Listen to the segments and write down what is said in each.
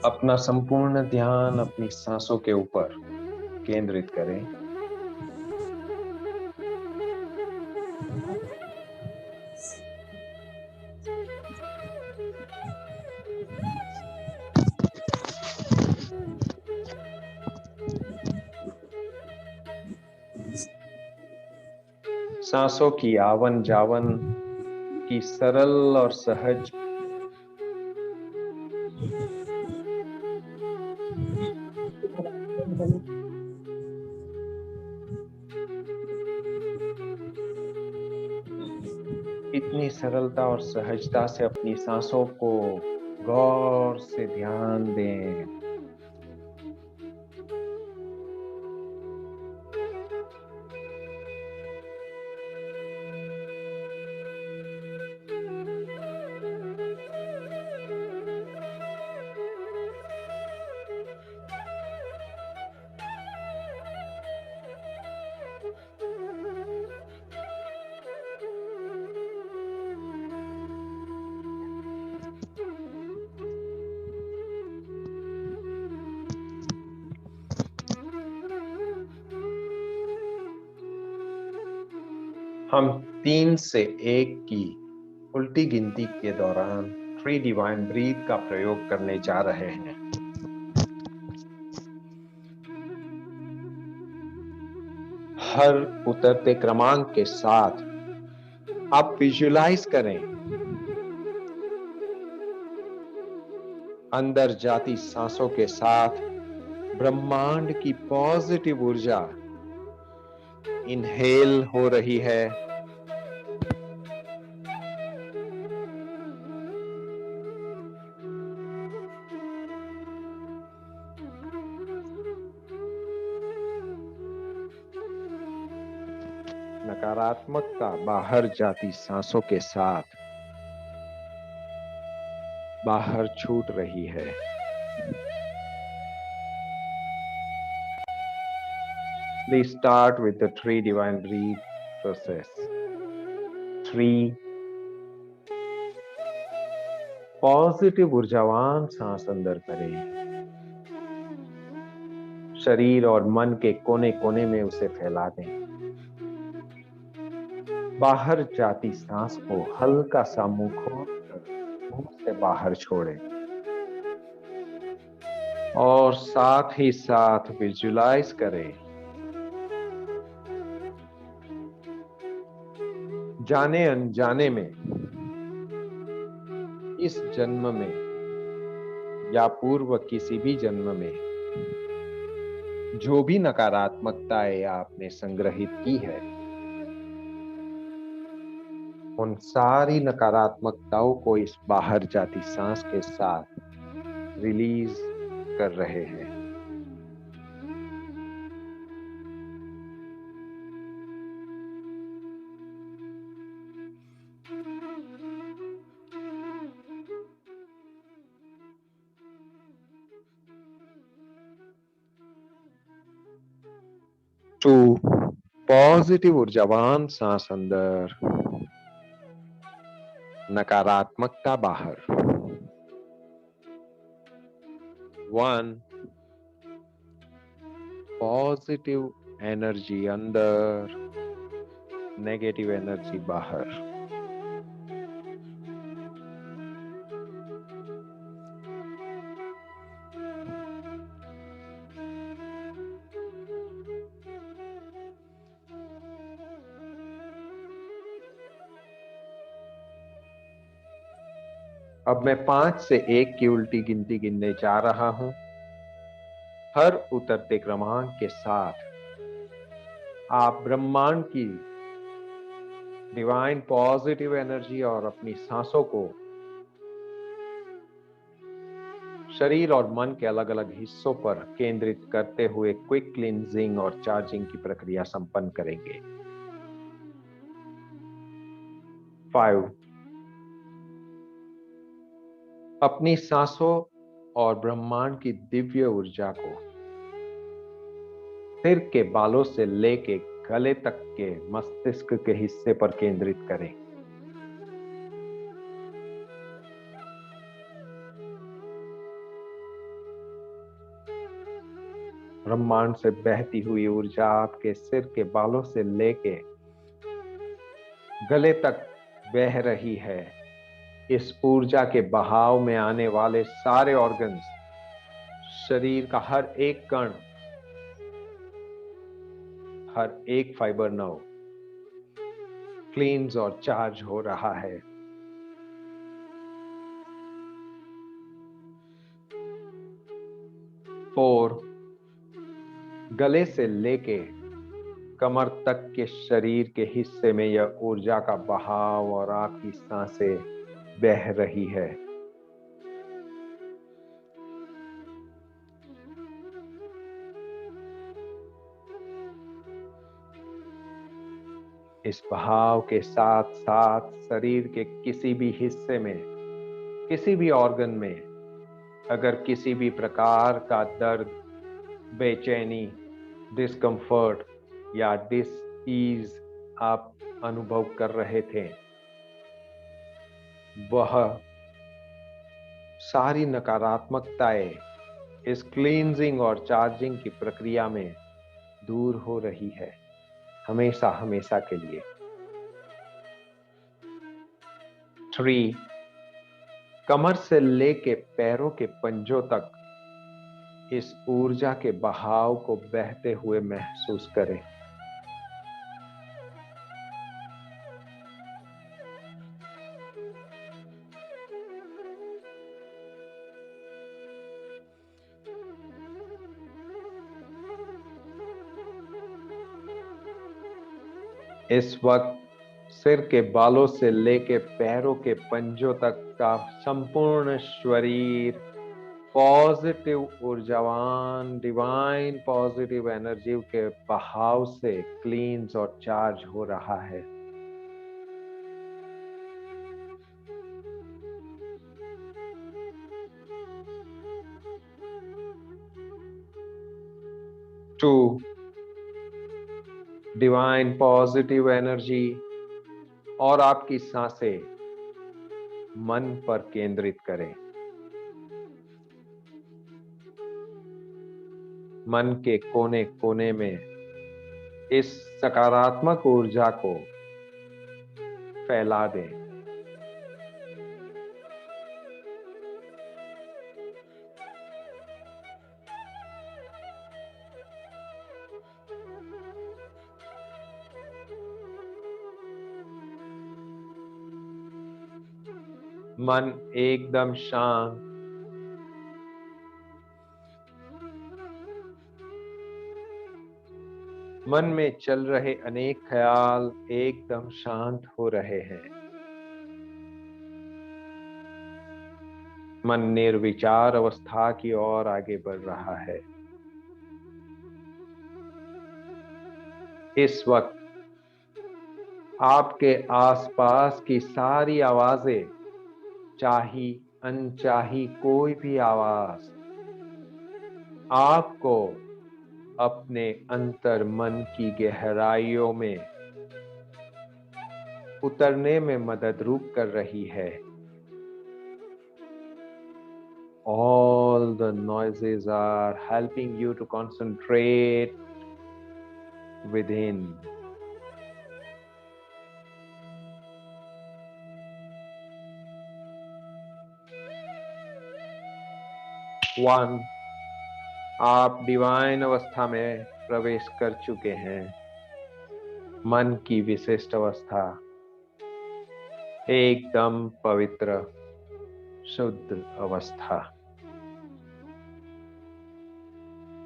अपना संपूर्ण ध्यान अपनी सांसों के ऊपर केंद्रित करें। सांसों की आवन जावन की सरल और सहज इतनी सरलता और सहजता से अपनी सांसों को गौर से ध्यान दें। हम 3 से 1 की उल्टी गिनती के दौरान थ्री डिवाइन ब्रीथ का प्रयोग करने जा रहे हैं। हर उतरते क्रमांक के साथ आप विजुलाइज करें, अंदर जाती सांसों के साथ ब्रह्मांड की पॉजिटिव ऊर्जा इनहेल हो रही है, नकारात्मकता बाहर जाती सांसों के साथ बाहर छूट रही है। Please start with the 3 divine breath process. 3 positive ऊर्जावान सांस अंदर करें, शरीर और मन के कोने कोने में उसे फैला दें। बाहर जाती सांस को हल्का सा मुंह खोलकर मुंह से बाहर छोड़ें और साथ ही साथ विजुलाइज करें, जाने अनजाने में इस जन्म में या पूर्व किसी भी जन्म में जो भी नकारात्मकताएं आपने संग्रहित की है, उन सारी नकारात्मकताओं को इस बाहर जाती सांस के साथ रिलीज कर रहे हैं। टू पॉजिटिव ऊर्जावान सांस अंदर, नकारात्मकता बाहर। 1 पॉजिटिव एनर्जी अंदर, नेगेटिव एनर्जी बाहर। अब मैं 5 से 1 की उल्टी गिनती गिनने जा रहा हूं। हर उतरते क्रमांक के साथ आप ब्रह्मांड की डिवाइन पॉजिटिव एनर्जी और अपनी सांसों को शरीर और मन के अलग अलग हिस्सों पर केंद्रित करते हुए क्विक क्लींजिंग और चार्जिंग की प्रक्रिया संपन्न करेंगे। 5 अपनी सांसों और ब्रह्मांड की दिव्य ऊर्जा को सिर के बालों से लेके गले तक के मस्तिष्क के हिस्से पर केंद्रित करें। ब्रह्मांड से बहती हुई ऊर्जा आपके सिर के बालों से लेके गले तक बह रही है। इस ऊर्जा के बहाव में आने वाले सारे ऑर्गन्स, शरीर का हर एक कण, हर एक फाइबर नर्व क्लींस और चार्ज हो रहा है। 4, गले से लेके कमर तक के शरीर के हिस्से में यह ऊर्जा का बहाव और आपकी सांसें बह रही है। इस बहाव के साथ साथ शरीर के किसी भी हिस्से में, किसी भी ऑर्गन में अगर किसी भी प्रकार का दर्द, बेचैनी, डिस्कम्फर्ट या डिस-ईज आप अनुभव कर रहे थे, वह सारी नकारात्मकताएं इस क्लींजिंग और चार्जिंग की प्रक्रिया में दूर हो रही है, हमेशा हमेशा के लिए। 3, कमर से लेके पैरों के पंजों तक इस ऊर्जा के बहाव को बहते हुए महसूस करें। इस वक्त सिर के बालों से लेके पैरों के पंजों तक का संपूर्ण शरीर पॉजिटिव ऊर्जावान, डिवाइन पॉजिटिव एनर्जी के बहाव से क्लींस और चार्ज हो रहा है। टू, डिवाइन पॉजिटिव एनर्जी और आपकी सांसें मन पर केंद्रित करें। मन के कोने कोने में इस सकारात्मक ऊर्जा को फैला दें। मन एकदम शांत, मन में चल रहे अनेक ख्याल एकदम शांत हो रहे हैं। मन निर्विचार अवस्था की ओर आगे बढ़ रहा है। इस वक्त आपके आसपास की सारी आवाजें, चाही अनचाही कोई भी आवाज, आपको अपने अंतर मन की गहराइयों में उतरने में मदद रूप कर रही है। All the noises are helping you to concentrate within. One, आप डिवाइन अवस्था में प्रवेश कर चुके हैं। मन की विशिष्ट अवस्था, एकदम पवित्र, शुद्ध अवस्था।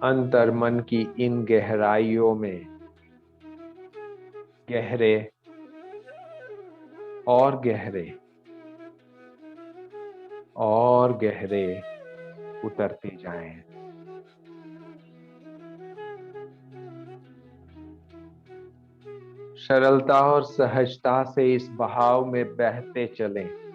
अंतर मन की इन गहराइयों में गहरे और गहरे और गहरे उतरते जाएं। सरलता और सहजता से इस बहाव में बहते चलें।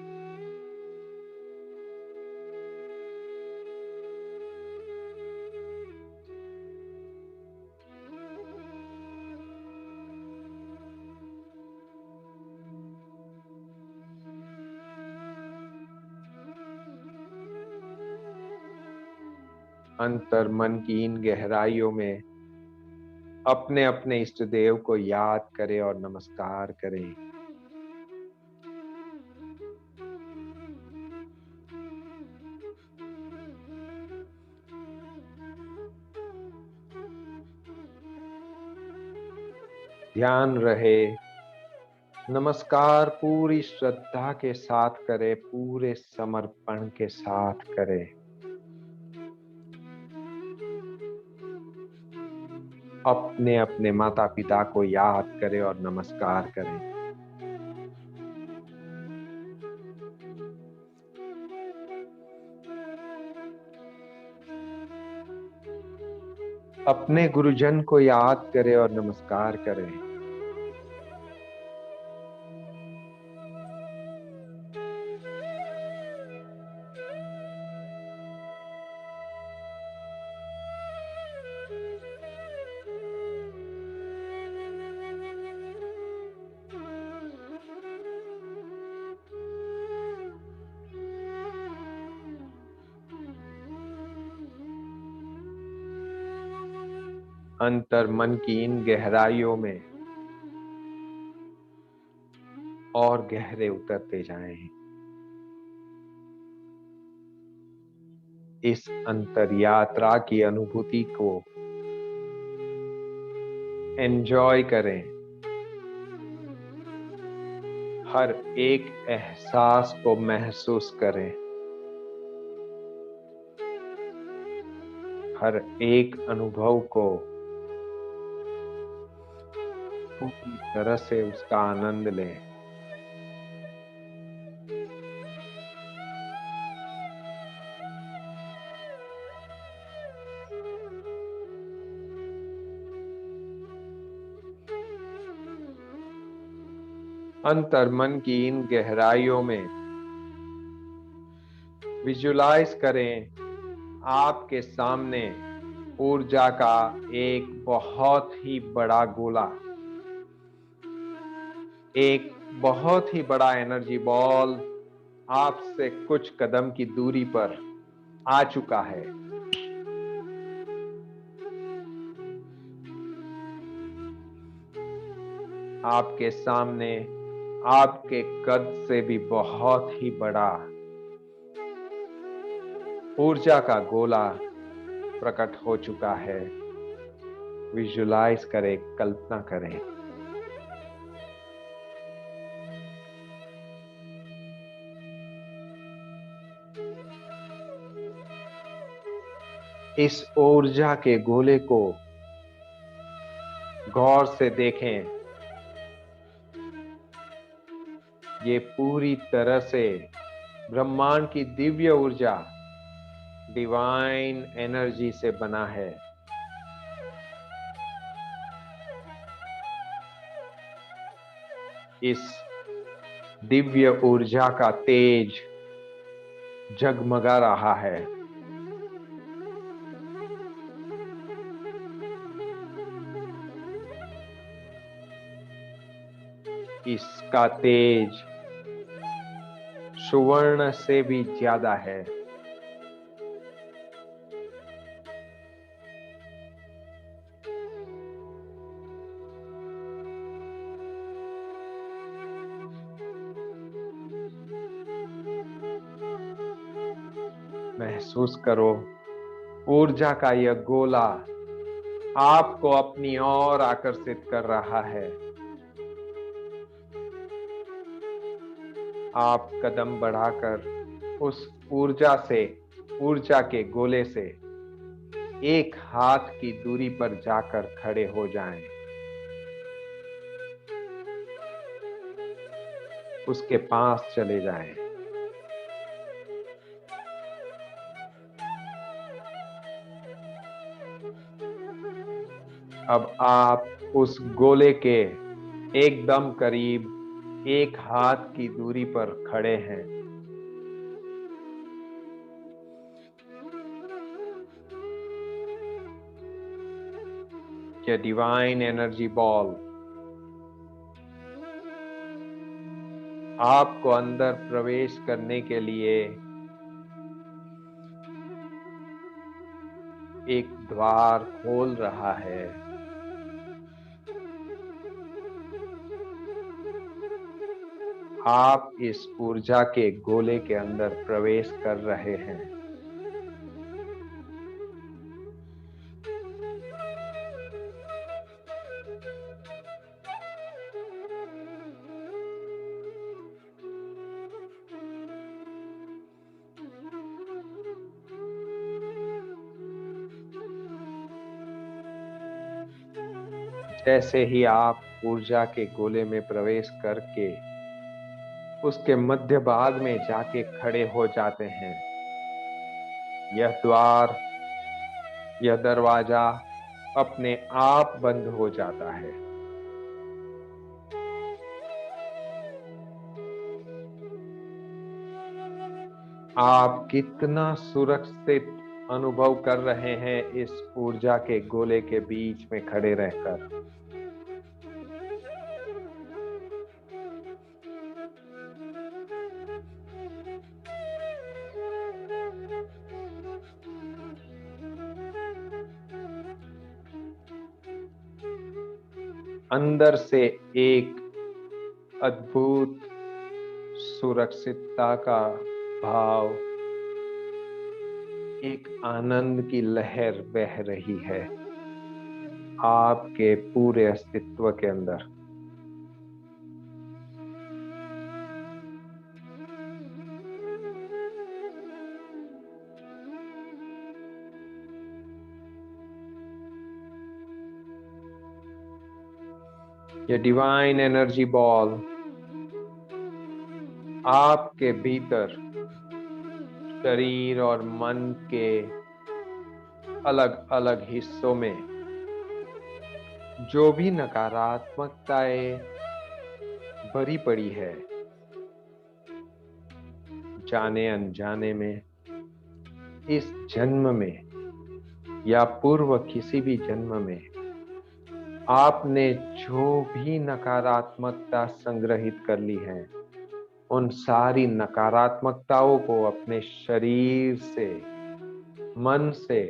अंतर मन की इन गहराइयों में अपने अपने इष्ट देव को याद करें और नमस्कार करें। ध्यान रहे, नमस्कार पूरी श्रद्धा के साथ करें, पूरे समर्पण के साथ करें। अपने अपने माता पिता को याद करें और नमस्कार करें। अपने गुरुजन को याद करें और नमस्कार करें। अंतर मन की इन गहराइयों में और गहरे उतरते जाएं। इस अंतर यात्रा की अनुभूति को एंजॉय करें। हर एक एहसास को महसूस करें। हर एक अनुभव को पूरी तरह से उसका आनंद लें। अंतर मन की इन गहराइयों में विजुलाइज करें, आपके सामने ऊर्जा का एक बहुत ही बड़ा गोला, एक बहुत ही बड़ा एनर्जी बॉल आपसे कुछ कदम की दूरी पर आ चुका है। आपके सामने आपके कद से भी बहुत ही बड़ा ऊर्जा का गोला प्रकट हो चुका है। विजुलाइज करें, कल्पना करें। इस ऊर्जा के गोले को गौर से देखें। ये पूरी तरह से ब्रह्मांड की दिव्य ऊर्जा, डिवाइन एनर्जी से बना है। इस दिव्य ऊर्जा का तेज जगमगा रहा है। इसका तेज सुवर्ण से भी ज्यादा है। महसूस करो, ऊर्जा का यह गोला आपको अपनी ओर आकर्षित कर रहा है। आप कदम बढ़ाकर उस ऊर्जा के गोले से एक हाथ की दूरी पर जाकर खड़े हो जाएं। उसके पास चले जाएं। अब आप उस गोले के एकदम करीब एक हाथ की दूरी पर खड़े हैं। यह डिवाइन एनर्जी बॉल आपको अंदर प्रवेश करने के लिए एक द्वार खोल रहा है। आप इस ऊर्जा के गोले के अंदर प्रवेश कर रहे हैं। जैसे ही आप ऊर्जा के गोले में प्रवेश करके उसके मध्य भाग में जाके खड़े हो जाते हैं, यह द्वार, यह दरवाजा अपने आप बंद हो जाता है। आप कितना सुरक्षित अनुभव कर रहे हैं इस ऊर्जा के गोले के बीच में खड़े रहकर। अंदर से एक अद्भुत सुरक्षितता का भाव, एक आनंद की लहर बह रही है आपके पूरे अस्तित्व के अंदर। ये डिवाइन एनर्जी बॉल आपके भीतर शरीर और मन के अलग अलग हिस्सों में जो भी नकारात्मकताएं भरी पड़ी है, जाने अनजाने में, इस जन्म में या पूर्व किसी भी जन्म में आपने जो भी नकारात्मकता संग्रहित कर ली है, उन सारी नकारात्मकताओं को अपने शरीर से, मन से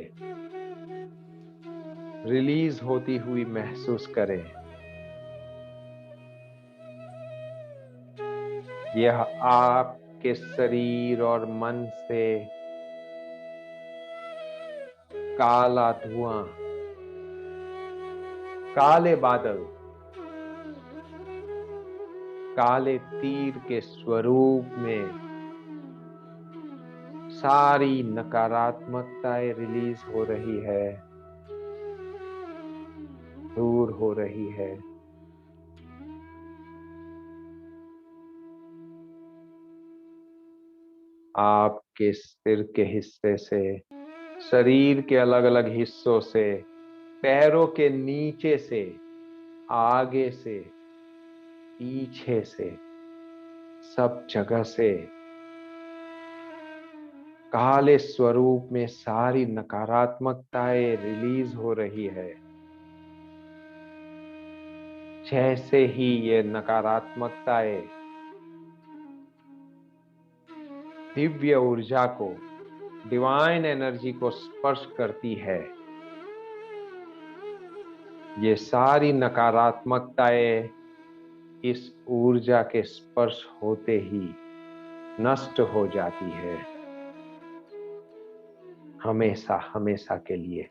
रिलीज होती हुई महसूस करें। यह आपके शरीर और मन से काला धुआं, काले बादल, काले तीर के स्वरूप में सारी नकारात्मकताएं रिलीज हो रही है, दूर हो रही है। आपके सिर के हिस्से से, शरीर के अलग अलग हिस्सों से, पैरों के नीचे से, आगे से, पीछे से, सब जगह से काले स्वरूप में सारी नकारात्मकताएं रिलीज हो रही है। जैसे ही ये नकारात्मकताएं दिव्य ऊर्जा को, डिवाइन एनर्जी को स्पर्श करती है, ये सारी नकारात्मकताएं इस ऊर्जा के स्पर्श होते ही नष्ट हो जाती है, हमेशा हमेशा के लिए।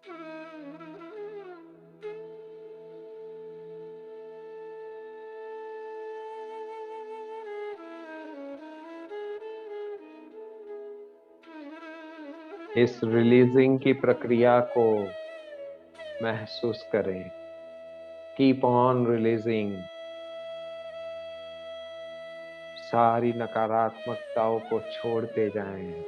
इस रिलीजिंग की प्रक्रिया को महसूस करें। Keep on releasing. सारी नकारात्मकताओं को छोड़ते जाएं।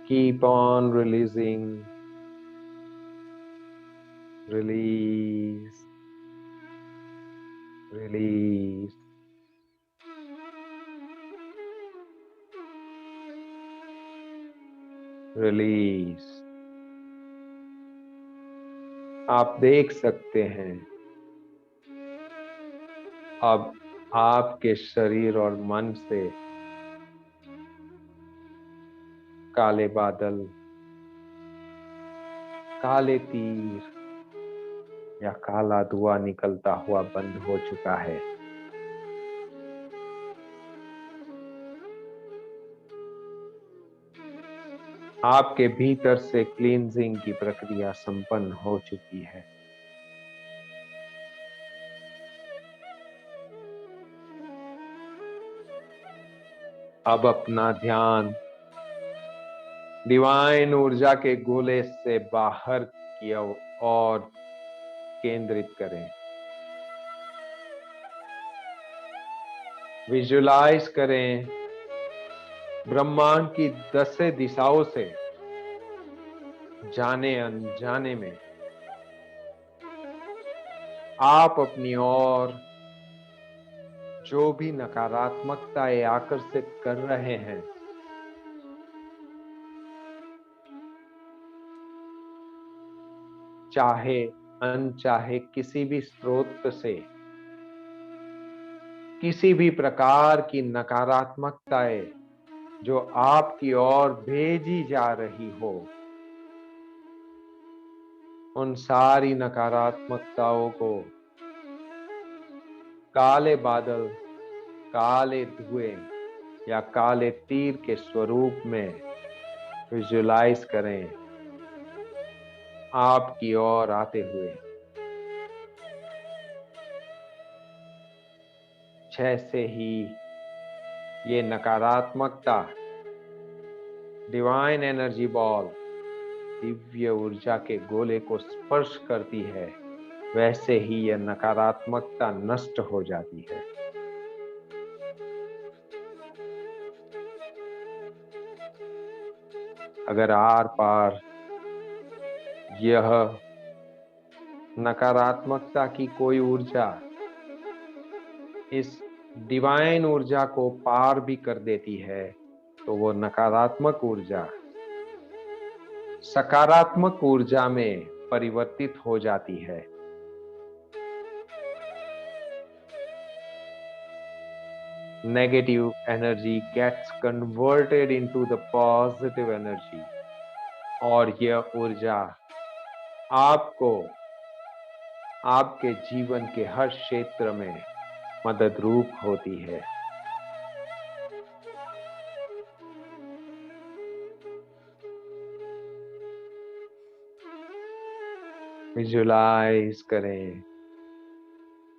Keep on releasing. Release. Release. Release. आप देख सकते हैं अब आपके शरीर और मन से काले बादल, काले तीर या काला धुआं निकलता हुआ बंद हो चुका है। आपके भीतर से क्लींजिंग की प्रक्रिया संपन्न हो चुकी है। अब अपना ध्यान डिवाइन ऊर्जा के गोले से बाहर की ओर केंद्रित करें। विजुलाइज करें ब्रह्मांड की 10 दिशाओं से जाने अनजाने में आप अपनी ओर जो भी नकारात्मकताएं आकर्षित कर रहे हैं, चाहे अनचाहे किसी भी स्रोत से किसी भी प्रकार की नकारात्मकताएं जो आपकी ओर भेजी जा रही हो, उन सारी नकारात्मकताओं को काले बादल, काले धुएं या काले तीर के स्वरूप में विजुलाइज करें आपकी ओर आते हुए। जैसे ही ये नकारात्मकता डिवाइन एनर्जी बॉल, दिव्य ऊर्जा के गोले को स्पर्श करती है, वैसे ही यह नकारात्मकता नष्ट हो जाती है। अगर आर पार यह नकारात्मकता की कोई ऊर्जा इस डिवाइन ऊर्जा को पार भी कर देती है, तो वो नकारात्मक ऊर्जा सकारात्मक ऊर्जा में परिवर्तित हो जाती है। Negative energy gets converted into the positive energy, और यह ऊर्जा आपको आपके जीवन के हर क्षेत्र में मदद रूप होती है। विजुलाइज करें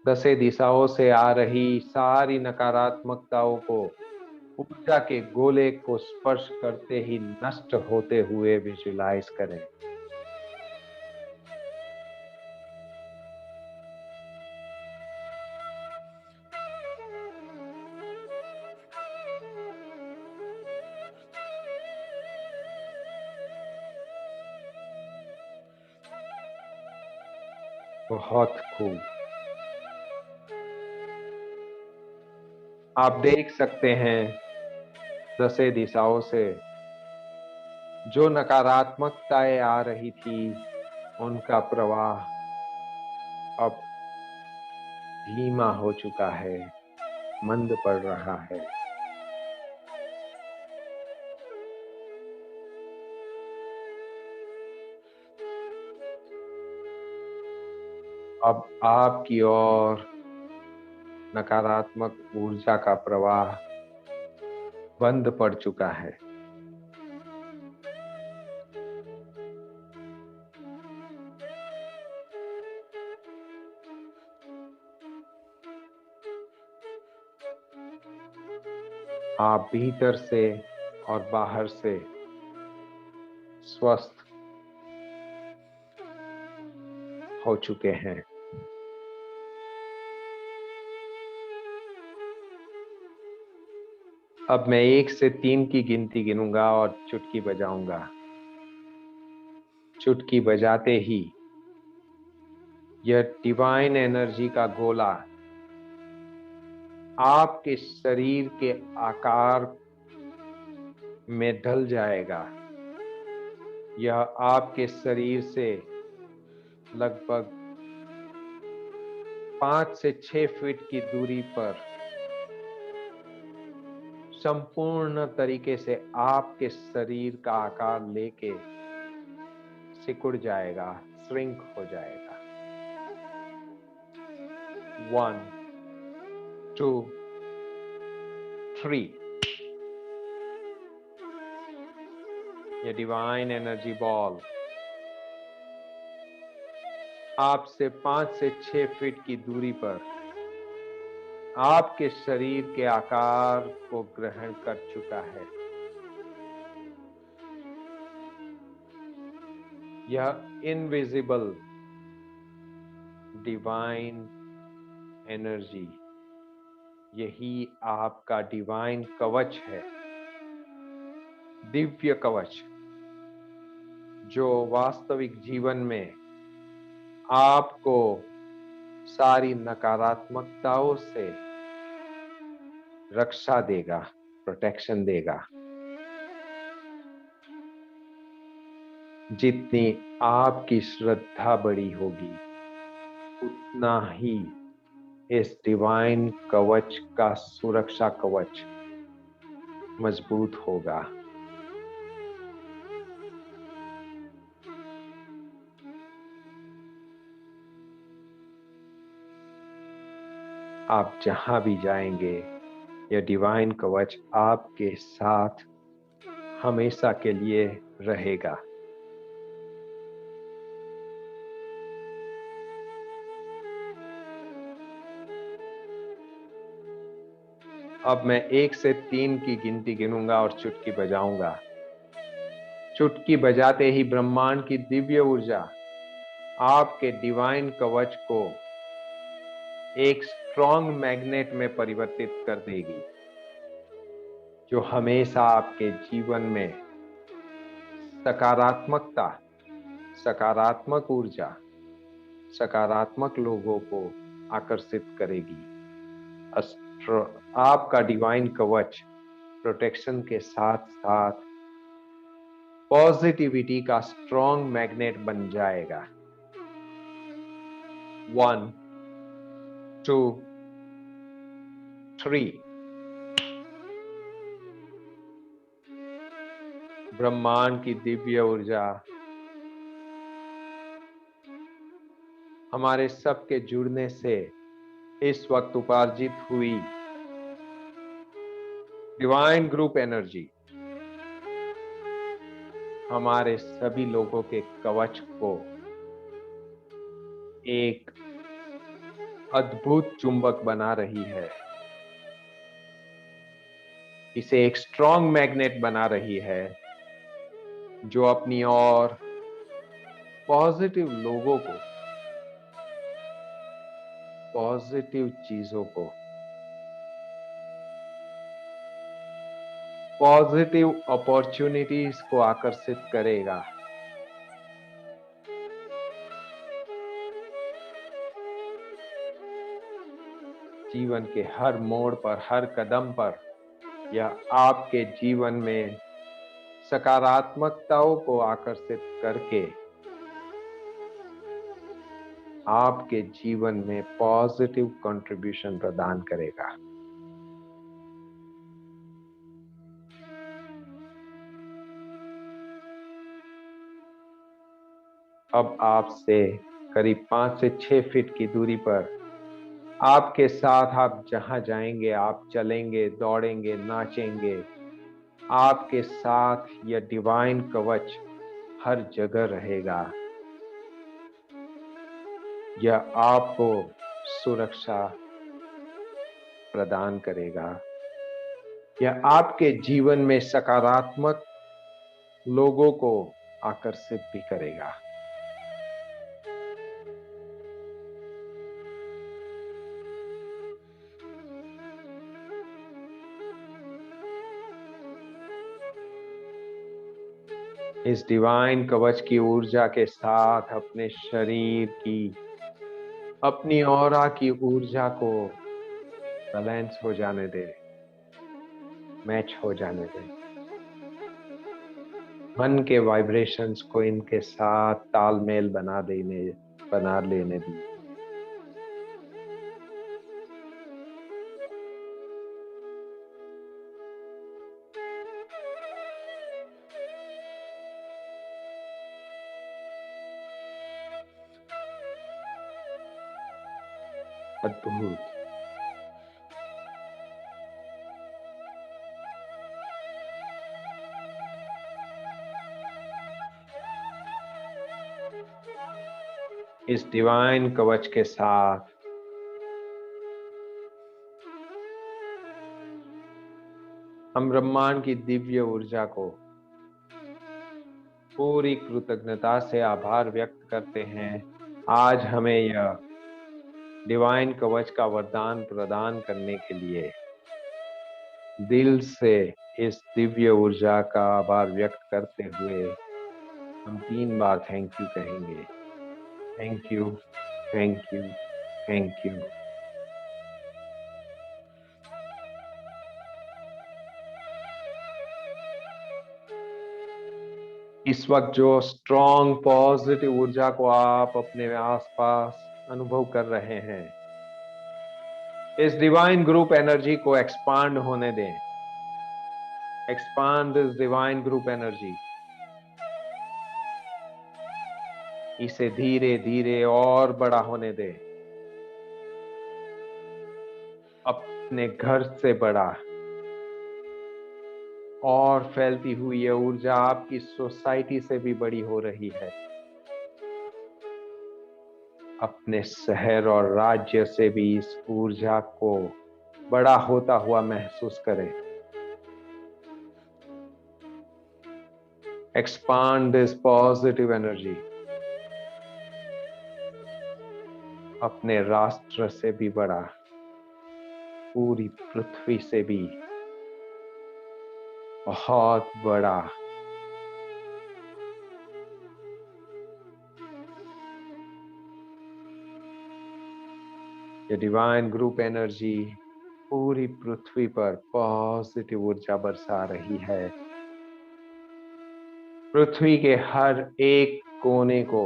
10 दिशाओं से आ रही सारी नकारात्मकताओं को ऊर्जा के गोले को स्पर्श करते ही नष्ट होते हुए विजुलाइज करें। बहुत खूब। आप देख सकते हैं 10 दिशाओं से जो नकारात्मकताएं आ रही थी, उनका प्रवाह अब धीमा हो चुका है, मंद पड़ रहा है। अब आपकी ओर नकारात्मक ऊर्जा का प्रवाह बंद पड़ चुका है। आप भीतर से और बाहर से स्वस्थ हो चुके हैं। अब मैं 1 से 3 की गिनती गिनूंगा और चुटकी बजाऊंगा। चुटकी बजाते ही यह डिवाइन एनर्जी का गोला आपके शरीर के आकार में ढल जाएगा। यह आपके शरीर से लगभग 5 से 6 फीट की दूरी पर संपूर्ण तरीके से आपके शरीर का आकार लेके सिकुड़ जाएगा, श्रिंक हो जाएगा। 1 2 3। ये डिवाइन एनर्जी बॉल आपसे 5 से 6 फीट की दूरी पर आपके शरीर के आकार को ग्रहण कर चुका है। यह इनविजिबल डिवाइन एनर्जी, यही आपका डिवाइन कवच है, दिव्य कवच, जो वास्तविक जीवन में आपको सारी नकारात्मकताओं से रक्षा देगा, प्रोटेक्शन देगा। जितनी आपकी श्रद्धा बड़ी होगी, उतना ही इस डिवाइन कवच का सुरक्षा कवच मजबूत होगा। आप जहां भी जाएंगे, यह डिवाइन कवच आपके साथ हमेशा के लिए रहेगा। अब मैं 1 से 3 की गिनती गिनूंगा और चुटकी बजाऊंगा। चुटकी बजाते ही ब्रह्मांड की दिव्य ऊर्जा आपके डिवाइन कवच को एक स्ट्रॉन्ग मैग्नेट में परिवर्तित कर देगी, जो हमेशा आपके जीवन में सकारात्मकता, सकारात्मक ऊर्जा, सकारात्मक लोगों को आकर्षित करेगी। आपका डिवाइन कवच प्रोटेक्शन के साथ साथ पॉजिटिविटी का स्ट्रॉन्ग मैग्नेट बन जाएगा। 1 2 3। ब्रह्मांड की दिव्य ऊर्जा हमारे सबके जुड़ने से इस वक्त उपार्जित हुई डिवाइन ग्रुप एनर्जी हमारे सभी लोगों के कवच को एक अद्भुत चुंबक बना रही है, इसे एक स्ट्रॉन्ग मैग्नेट बना रही है, जो अपनी और पॉजिटिव लोगों को, पॉजिटिव चीजों को, पॉजिटिव अपॉर्चुनिटीज को आकर्षित करेगा। जीवन के हर मोड़ पर, हर कदम पर यह आपके जीवन में सकारात्मकताओं को आकर्षित करके आपके जीवन में पॉजिटिव कंट्रीब्यूशन प्रदान करेगा। अब आपसे करीब 5 से 6 फीट की दूरी पर आपके साथ आप जहां जाएंगे, आप चलेंगे, दौड़ेंगे, नाचेंगे, आपके साथ यह डिवाइन कवच हर जगह रहेगा। यह आपको सुरक्षा प्रदान करेगा। यह आपके जीवन में सकारात्मक लोगों को आकर्षित भी करेगा। इस डिवाइन कवच की ऊर्जा के साथ अपने शरीर की, अपनी ऑरा की ऊर्जा को बैलेंस हो जाने दे, मैच हो जाने दे। मन के वाइब्रेशंस को इनके साथ तालमेल बना लेने दी। अद्भुत। इस डिवाइन कवच के साथ हम ब्रह्मांड की दिव्य ऊर्जा को पूरी कृतज्ञता से आभार व्यक्त करते हैं। आज हमें यह डिवाइन कवच का वरदान प्रदान करने के लिए दिल से इस दिव्य ऊर्जा का आभार व्यक्त करते हुए हम 3 बार थैंक यू कहेंगे। Thank you, thank you, thank you. इस वक्त जो स्ट्रॉन्ग पॉजिटिव ऊर्जा को आप अपने आसपास अनुभव कर रहे हैं, इस डिवाइन ग्रुप एनर्जी को एक्सपांड होने दें। Expand this divine group energy. इसे धीरे धीरे और बड़ा होने दें। अपने घर से बड़ा और फैलती हुई यह ऊर्जा आपकी सोसाइटी से भी बड़ी हो रही है। अपने शहर और राज्य से भी इस ऊर्जा को बड़ा होता हुआ महसूस करें। Expand this positive energy. अपने राष्ट्र से भी बड़ा, पूरी पृथ्वी से भी बहुत बड़ा। ये डिवाइन ग्रुप एनर्जी पूरी पृथ्वी पर पॉजिटिव ऊर्जा बरसा रही है। पृथ्वी के हर एक कोने को,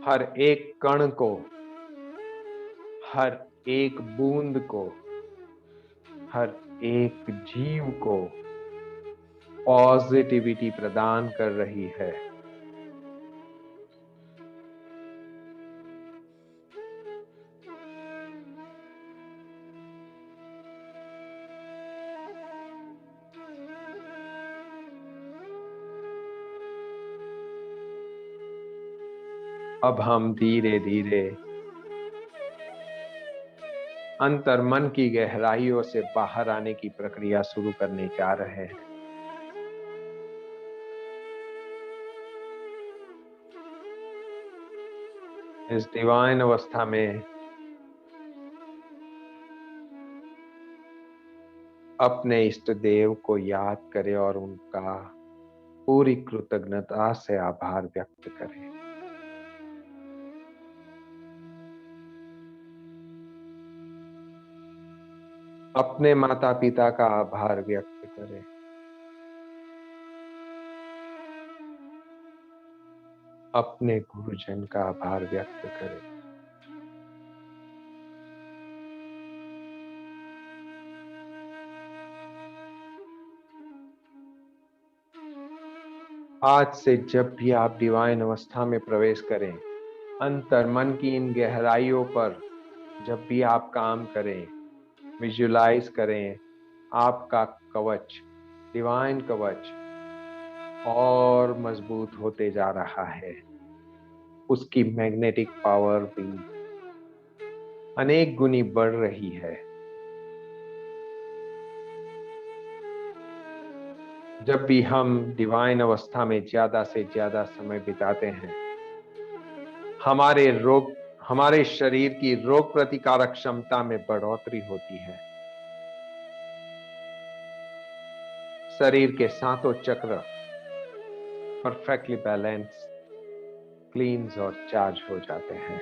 हर एक कण को, हर एक बूंद को, हर एक जीव को पॉजिटिविटी प्रदान कर रही है। अब हम धीरे धीरे अंतर्मन की गहराइयों से बाहर आने की प्रक्रिया शुरू करने जा रहे हैं। इस डिवाइन अवस्था में अपने इष्ट देव को याद करें और उनका पूरी कृतज्ञता से आभार व्यक्त करें। अपने माता पिता का आभार व्यक्त करें। अपने गुरुजन का आभार व्यक्त करें। आज से जब भी आप डिवाइन अवस्था में प्रवेश करें, अंतर्मन की इन गहराइयों पर जब भी आप काम करें, विजुलाइज करें आपका कवच, डिवाइन कवच और मजबूत होते जा रहा है। उसकी मैग्नेटिक पावर भी अनेक गुनी बढ़ रही है। जब भी हम डिवाइन अवस्था में ज्यादा से ज्यादा समय बिताते हैं, हमारे शरीर की रोग प्रतिकारक क्षमता में बढ़ोतरी होती है। शरीर के सातों चक्र परफेक्टली बैलेंस, क्लींस और चार्ज हो जाते हैं।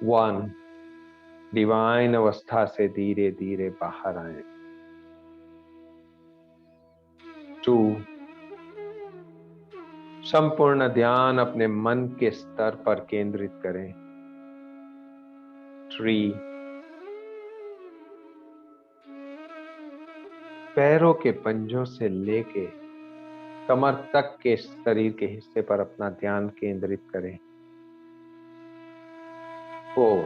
वन, डिवाइन अवस्था से धीरे धीरे बाहर आए। टू, संपूर्ण ध्यान अपने मन के स्तर पर केंद्रित करें। थ्री, पैरों के पंजों से लेके कमर तक के शरीर के हिस्से पर अपना ध्यान केंद्रित करें। 4,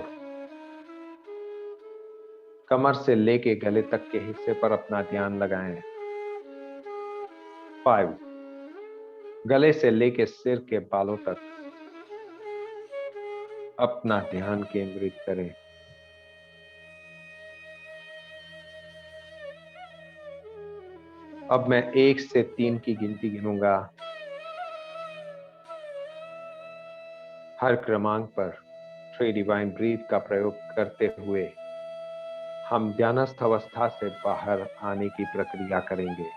कमर से लेके गले तक के हिस्से पर अपना ध्यान लगाएं। 5, गले से लेके सिर के बालों तक अपना ध्यान केंद्रित करें। अब मैं 1 से 3 की गिनती गिनूंगा। हर क्रमांक पर 3 डिवाइन ब्रीथ का प्रयोग करते हुए हम ध्यानस्थ अवस्था से बाहर आने की प्रक्रिया करेंगे।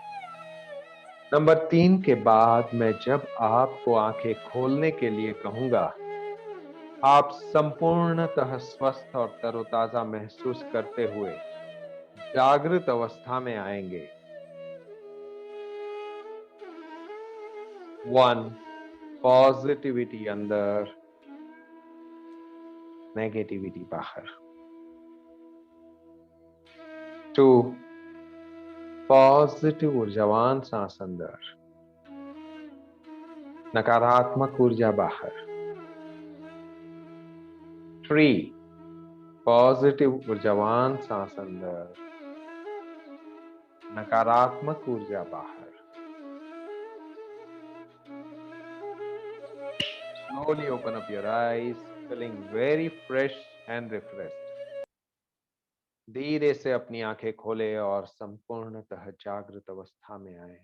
नंबर 3 के बाद मैं जब आपको आंखें खोलने के लिए कहूंगा, आप संपूर्णतः स्वस्थ और तरोताजा महसूस करते हुए जागृत अवस्था में आएंगे। 1, पॉजिटिविटी अंदर, नेगेटिविटी बाहर। 2, पॉजिटिव ऊर्जावान सांस अंदर, नकारात्मक ऊर्जा बाहर। 3, पॉजिटिव ऊर्जावान सांस अंदर, नकारात्मक ऊर्जा बाहर। Slowly open up your eyes, feeling very fresh and refreshed. धीरे से अपनी आंखें खोले और संपूर्णतः जागृत अवस्था में आए।